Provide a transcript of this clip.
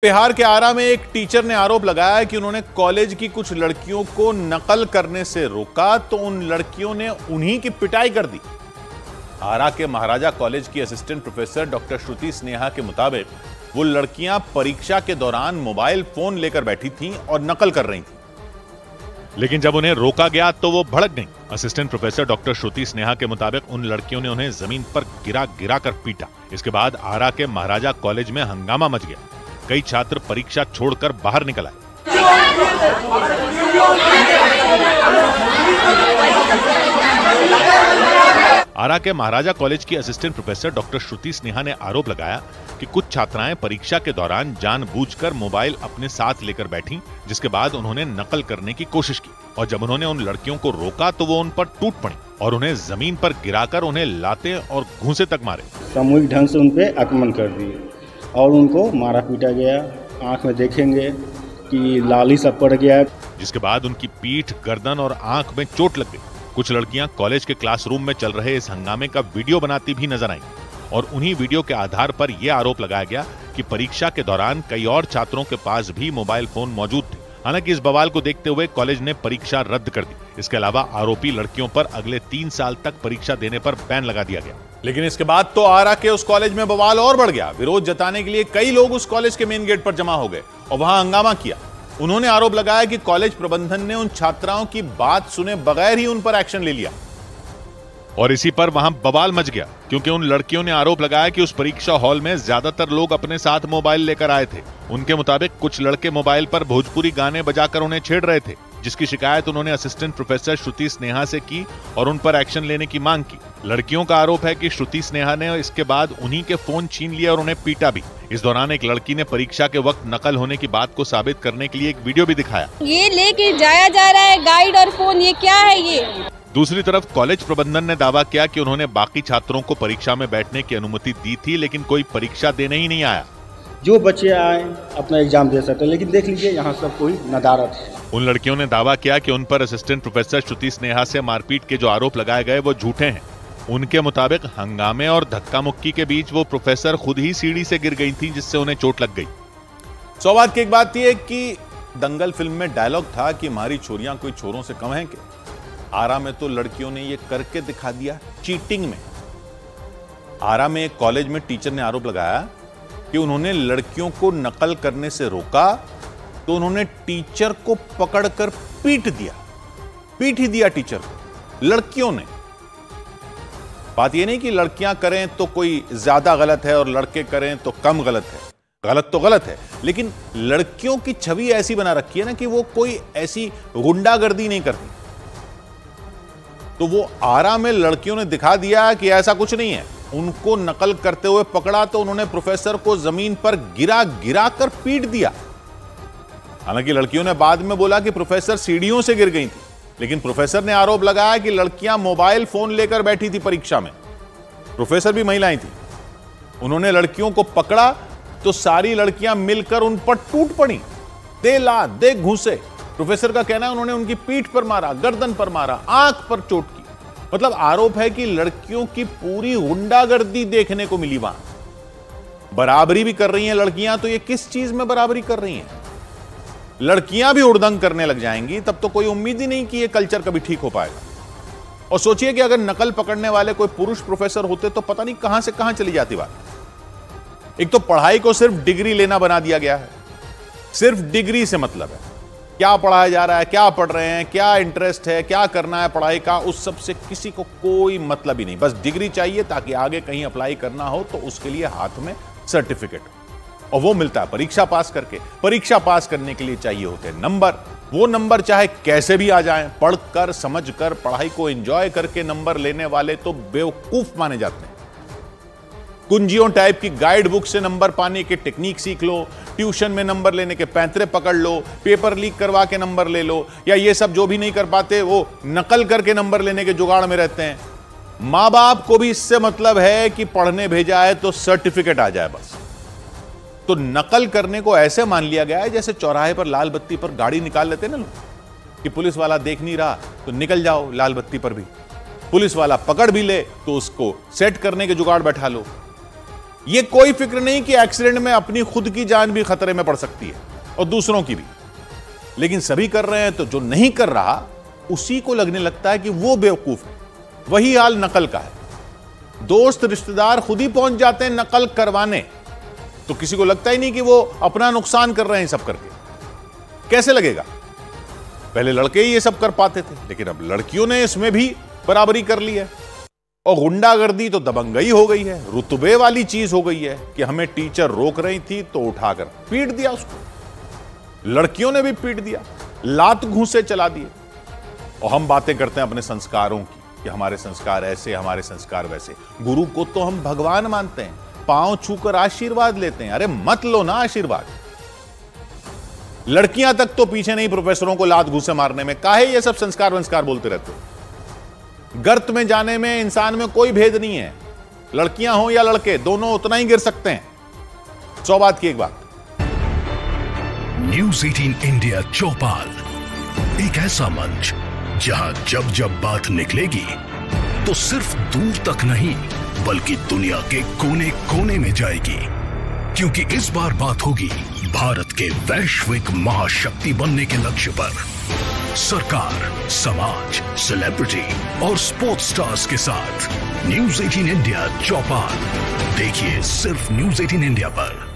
बिहार के आरा में एक टीचर ने आरोप लगाया कि उन्होंने कॉलेज की कुछ लड़कियों को नकल करने से रोका तो उन लड़कियों ने उन्हीं की पिटाई कर दी। आरा के महाराजा कॉलेज की असिस्टेंट प्रोफेसर डॉक्टर श्रुति स्नेहा के मुताबिक वो लड़कियां परीक्षा के दौरान मोबाइल फोन लेकर बैठी थीं और नकल कर रही थीं, लेकिन जब उन्हें रोका गया तो वो भड़क गईं। असिस्टेंट प्रोफेसर डॉक्टर श्रुति स्नेहा के मुताबिक उन लड़कियों ने उन्हें जमीन पर गिरा गिरा कर पीटा। इसके बाद आरा के महाराजा कॉलेज में हंगामा मच गया। कई छात्र परीक्षा छोड़कर बाहर निकल आए। आरा के महाराजा कॉलेज की असिस्टेंट प्रोफेसर डॉक्टर श्रुति स्नेहा ने आरोप लगाया कि कुछ छात्राएं परीक्षा के दौरान जानबूझकर मोबाइल अपने साथ लेकर बैठीं, जिसके बाद उन्होंने नकल करने की कोशिश की और जब उन्होंने उन लड़कियों को रोका तो वो उन पर टूट पड़ी और उन्हें जमीन पर गिराकर उन्हें लाते और घूंसे तक मारे। सामूहिक ढंग से उन पे आक्रमण कर दिए और उनको मारा पीटा गया। आंख में देखेंगे कि लाली सब पड़ गया, जिसके बाद उनकी पीठ, गर्दन और आंख में चोट लग गई। कुछ लड़कियां कॉलेज के क्लासरूम में चल रहे इस हंगामे का वीडियो बनाती भी नजर आईं और उन्हीं वीडियो के आधार पर यह आरोप लगाया गया कि परीक्षा के दौरान कई और छात्रों के पास भी मोबाइल फोन मौजूद थे। हालांकि इस बवाल को देखते हुए कॉलेज ने परीक्षा रद्द कर दी। इसके अलावा आरोपी लड़कियों पर अगले 3 साल तक परीक्षा देने पर बैन लगा दिया गया। लेकिन इसके बाद तो आरा के उस कॉलेज में बवाल और बढ़ गया। विरोध जताने के लिए कई लोग उस कॉलेज के मेन गेट पर जमा हो गए और वहां हंगामा किया। उन्होंने आरोप लगाया कि कॉलेज प्रबंधन ने उन छात्राओं की बात सुने बगैर ही उन पर एक्शन ले लिया और इसी पर वहां बवाल मच गया, क्योंकि उन लड़कियों ने आरोप लगाया कि उस परीक्षा हॉल में ज्यादातर लोग अपने साथ मोबाइल लेकर आए थे। उनके मुताबिक कुछ लड़के मोबाइल पर भोजपुरी गाने बजाकर उन्हें छेड़ रहे थे, जिसकी शिकायत उन्होंने असिस्टेंट प्रोफेसर श्रुति स्नेहा से की और उन पर एक्शन लेने की मांग की। लड़कियों का आरोप है कि श्रुति स्नेहा ने इसके बाद उन्हीं के फोन छीन लिया और उन्हें पीटा भी। इस दौरान एक लड़की ने परीक्षा के वक्त नकल होने की बात को साबित करने के लिए एक वीडियो भी दिखाया। ये लेके जाया जा रहा है गाइड और फोन, ये क्या है ये? दूसरी तरफ कॉलेज प्रबंधन ने दावा किया कि उन्होंने बाकी छात्रों को परीक्षा में बैठने की अनुमति दी थी, लेकिन कोई परीक्षा देने ही नहीं आया। जो बच्चे आए अपना एग्जाम दे सकते हैं, लेकिन देख लीजिए यहाँ सब कोई नदारत है। उन लड़कियों ने दावा किया कि उन पर असिस्टेंट प्रोफेसर श्रुति स्नेहा से मारपीट के जो आरोप लगाए गए वो झूठे हैं। उनके मुताबिक हंगामे और धक्का मुक्की के बीच वो प्रोफेसर खुद ही सीढ़ी से गिर गई थी, जिससे उन्हें चोट लग गई। सौभाग्य की एक बात यह कि दंगल फिल्म में डायलॉग था कि हमारी छोरियां कोई छोरों से कम हैं क्या? आरा में तो लड़कियों ने ये करके दिखा दिया, चीटिंग में। आरा में एक कॉलेज में टीचर ने आरोप लगाया कि उन्होंने लड़कियों को नकल करने से रोका तो उन्होंने टीचर को पकड़कर पीट ही दिया टीचर को, लड़कियों ने। बात यह नहीं कि लड़कियां करें तो कोई ज्यादा गलत है और लड़के करें तो कम गलत है। गलत तो गलत है, लेकिन लड़कियों की छवि ऐसी बना रखी है ना कि वो कोई ऐसी गुंडागर्दी नहीं करती। तो वो आरा में लड़कियों ने दिखा दिया कि ऐसा कुछ नहीं है। उनको नकल करते हुए पकड़ा तो उन्होंने प्रोफेसर को जमीन पर गिरा गिरा कर पीट दिया। हालांकि लड़कियों ने बाद में बोला कि प्रोफेसर सीढ़ियों से गिर गई थी, लेकिन प्रोफेसर ने आरोप लगाया कि लड़कियां मोबाइल फोन लेकर बैठी थी परीक्षा में। प्रोफेसर भी महिलाएं थी। उन्होंने लड़कियों को पकड़ा तो सारी लड़कियां मिलकर उन पर टूट पड़ी, दे लात दे घूंसे। प्रोफेसर का कहना है उन्होंने उनकी पीठ पर मारा, गर्दन पर मारा, आंख पर चोट की। मतलब आरोप है कि लड़कियों की पूरी गुंडागर्दी देखने को मिली वहां। बराबरी भी कर रही हैं लड़कियां, तो ये किस चीज में बराबरी कर रही हैं? लड़कियां भी उड़दंग करने लग जाएंगी तब तो कोई उम्मीद ही नहीं कि ये कल्चर कभी ठीक हो पाएगा। और सोचिए कि अगर नकल पकड़ने वाले कोई पुरुष प्रोफेसर होते तो पता नहीं कहां से कहां चली जाती बात। एक तो पढ़ाई को सिर्फ डिग्री लेना बना दिया गया है। सिर्फ डिग्री से मतलब है, क्या पढ़ाया जा रहा है, क्या पढ़ रहे हैं, क्या इंटरेस्ट है, क्या करना है पढ़ाई का, उस सब से किसी को कोई मतलब ही नहीं। बस डिग्री चाहिए ताकि आगे कहीं अप्लाई करना हो तो उसके लिए हाथ में सर्टिफिकेट, और वो मिलता है परीक्षा पास करके। परीक्षा पास करने के लिए चाहिए होते हैं नंबर। वो नंबर चाहे कैसे भी आ जाएं, पढ़कर समझकर पढ़ाई को एंजॉय करके नंबर लेने वाले तो बेवकूफ माने जाते हैं। कुंजियों टाइप की गाइड बुक से नंबर पाने के टेक्निक सीख लो, ट्यूशन में नंबर लेने के पैंतरे पकड़ लो, पेपर लीक करवा के नंबर ले लो, या ये सब जो भी नहीं कर पाते वो नकल करके नंबर लेने के जुगाड़ में रहते हैं। मां बाप को भी इससे मतलब है कि पढ़ने भेजा है तो सर्टिफिकेट आ जाए बस। तो नकल करने को ऐसे मान लिया गया है जैसे चौराहे पर लाल बत्ती पर गाड़ी निकाल लेते ना लोग, कि पुलिस वाला देख नहीं रहा तो निकल जाओ लाल बत्ती पर भी, पुलिस वाला पकड़ भी ले तो उसको सेट करने के जुगाड़ बैठा लो। ये कोई फिक्र नहीं कि एक्सीडेंट में अपनी खुद की जान भी खतरे में पड़ सकती है और दूसरों की भी। लेकिन सभी कर रहे हैं तो जो नहीं कर रहा उसी को लगने लगता है कि वो बेवकूफ है। वही हाल नकल का है। दोस्त रिश्तेदार खुद ही पहुंच जाते हैं नकल करवाने, तो किसी को लगता ही नहीं कि वो अपना नुकसान कर रहे हैं सब करके। कैसे लगेगा? पहले लड़के ही ये सब कर पाते थे, लेकिन अब लड़कियों ने इसमें भी बराबरी कर ली है। और गुंडागर्दी तो दबंगई हो गई है, रुतबे वाली चीज हो गई है कि हमें टीचर रोक रही थी तो उठाकर पीट दिया उसको। लड़कियों ने भी पीट दिया, लात घूंसे चला दिए। और हम बातें करते हैं अपने संस्कारों की कि हमारे संस्कार ऐसे, हमारे संस्कार वैसे। गुरु को तो हम भगवान मानते हैं, पांव छूकर आशीर्वाद लेते हैं। अरे मत लो ना आशीर्वाद। लड़कियां तक तो पीछे नहीं प्रोफेसरों को लात घूंसे मारने में। काहे ये सब संस्कार वंस्कार बोलते रहते हो? गर्त में जाने में इंसान में कोई भेद नहीं है। लड़कियां हो या लड़के, दोनों उतना ही गिर सकते हैं। 100 बात की एक बात। न्यूज़ 18 इंडिया चौपाल, एक ऐसा मंच जहां जब जब बात निकलेगी तो सिर्फ दूर तक नहीं बल्कि दुनिया के कोने कोने में जाएगी। क्योंकि इस बार बात होगी भारत के वैश्विक महाशक्ति बनने के लक्ष्य पर। सरकार, समाज, सेलिब्रिटी और स्पोर्ट्स स्टार्स के साथ न्यूज़ 18 इंडिया चौपाल देखिए सिर्फ न्यूज़ 18 इंडिया पर।